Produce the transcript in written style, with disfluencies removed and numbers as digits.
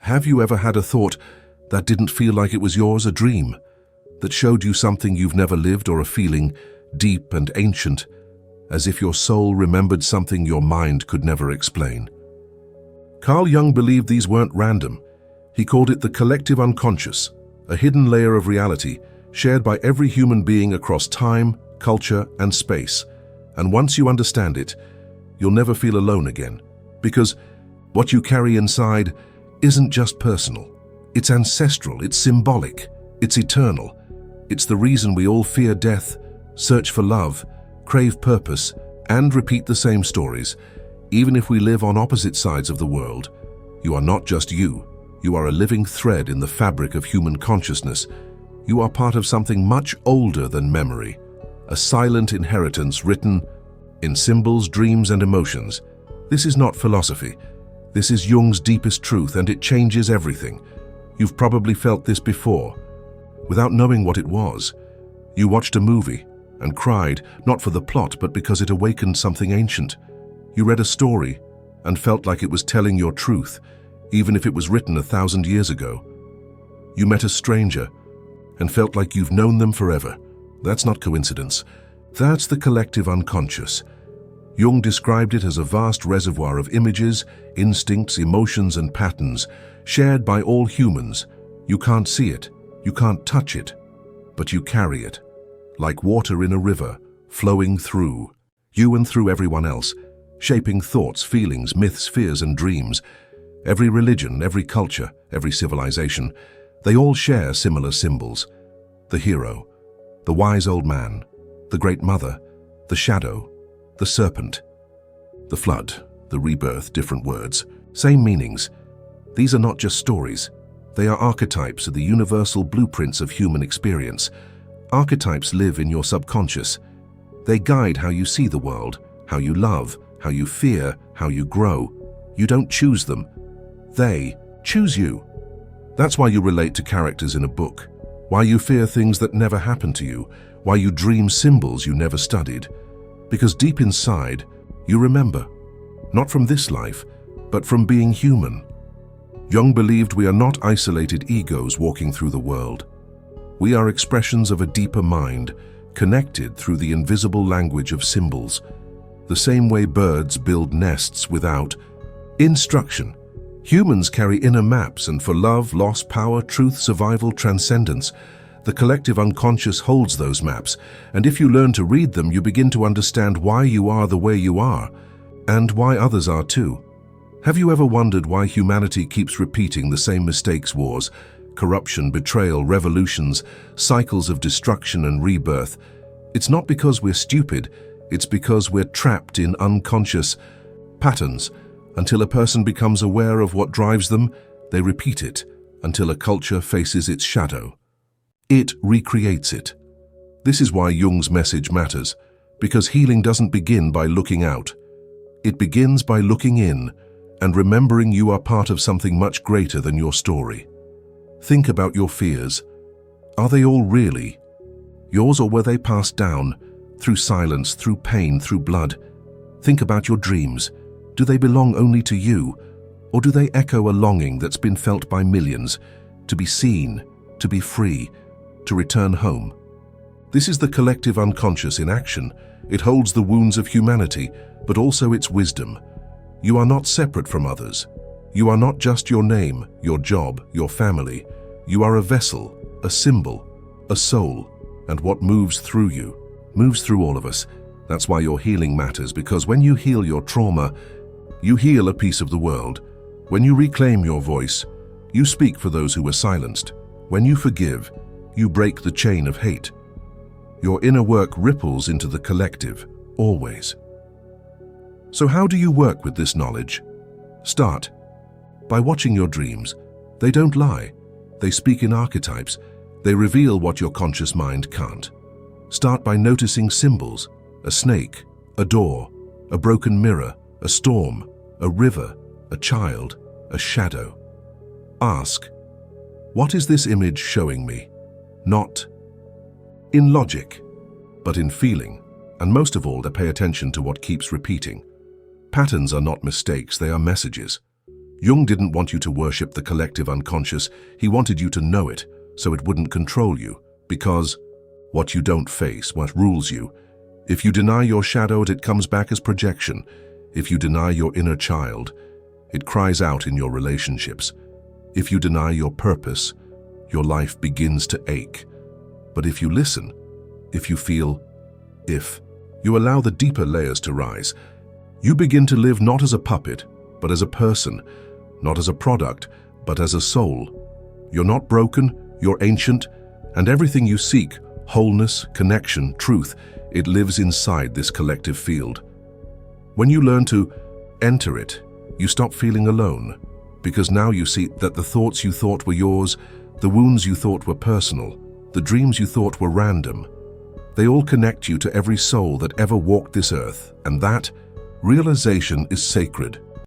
Have you ever had a thought that didn't feel like it was yours, a dream that showed you something you've never lived, or a feeling deep and ancient, as if your soul remembered something your mind could never explain? Carl Jung believed these weren't random. He called it the collective unconscious, a hidden layer of reality shared by every human being across time, culture, and space. And once you understand it, you'll never feel alone again, because what you carry inside isn't just personal. It's ancestral, it's symbolic, it's eternal. It's the reason we all fear death, search for love, crave purpose, and repeat the same stories, even if we live on opposite sides of the world. You are not just you. You are a living thread in the fabric of human consciousness. You are part of something much older than memory, a silent inheritance written in symbols, dreams, and emotions. This is not philosophy. This is Jung's deepest truth, and it changes everything. You've probably felt this before. Without knowing what it was, you watched a movie and cried, not for the plot, but because it awakened something ancient. You read a story and felt like it was telling your truth, even if it was written 1,000 years ago. You met a stranger and felt like you've known them forever. That's not coincidence. That's the collective unconscious. Jung described it as a vast reservoir of images, instincts, emotions, and patterns shared by all humans. You can't see it, you can't touch it, but you carry it, like water in a river, flowing through you and through everyone else, shaping thoughts, feelings, myths, fears, and dreams. Every religion, every culture, every civilization, they all share similar symbols. The hero, the wise old man, the great mother, the shadow, the serpent, the flood, the rebirth, different words, same meanings. These are not just stories. They are archetypes, of the universal blueprints of human experience. Archetypes live in your subconscious. They guide how you see the world, how you love, how you fear, how you grow. You don't choose them. They choose you. That's why you relate to characters in a book, why you fear things that never happened to you, why you dream symbols you never studied. Because deep inside, you remember, not from this life, but from being human. Jung believed we are not isolated egos walking through the world. We are expressions of a deeper mind, connected through the invisible language of symbols. The same way birds build nests without instruction, humans carry inner maps, and for love, loss, power, truth, survival, transcendence, the collective unconscious holds those maps, and if you learn to read them, you begin to understand why you are the way you are, and why others are too. Have you ever wondered why humanity keeps repeating the same mistakes? Wars, corruption, betrayal, revolutions, cycles of destruction and rebirth. It's not because we're stupid, it's because we're trapped in unconscious patterns. Until a person becomes aware of what drives them, they repeat it, until a culture faces its shadow. It recreates it. This is why Jung's message matters, because healing doesn't begin by looking out. It begins by looking in and remembering you are part of something much greater than your story. Think about your fears. Are they all really yours, or were they passed down through silence, through pain, through blood? Think about your dreams. Do they belong only to you, or do they echo a longing that's been felt by millions, to be seen, to be free, to return home? This is the collective unconscious in action. It holds the wounds of humanity, but also its wisdom. You are not separate from others. You are not just your name, your job, your family. You are a vessel, a symbol, a soul, and what moves through you moves through all of us. That's why your healing matters, because when you heal your trauma, you heal a piece of the world. When you reclaim your voice, you speak for those who were silenced. When you forgive, you break the chain of hate. Your inner work ripples into the collective, always. So how do you work with this knowledge? Start by watching your dreams. They don't lie. They speak in archetypes. They reveal what your conscious mind can't. Start by noticing symbols: a snake, a door, a broken mirror, a storm, a river, a child, a shadow. Ask, what is this image showing me? Not in logic, but in feeling. And most of all, to pay attention to what keeps repeating. Patterns are not mistakes, they are messages. Jung didn't want you to worship the collective unconscious. He wanted you to know it, so it wouldn't control you. Because what you don't face, what rules you. If you deny your shadow, it comes back as projection. If you deny your inner child, it cries out in your relationships. If you deny your purpose, your life begins to ache. But if you listen, if you feel, if you allow the deeper layers to rise, you begin to live not as a puppet, but as a person, not as a product, but as a soul. You're not broken, you're ancient, and everything you seek, wholeness, connection, truth, it lives inside this collective field. When you learn to enter it, you stop feeling alone, because now you see that the thoughts you thought were yours, the wounds you thought were personal, the dreams you thought were random, they all connect you to every soul that ever walked this earth, and that realization is sacred.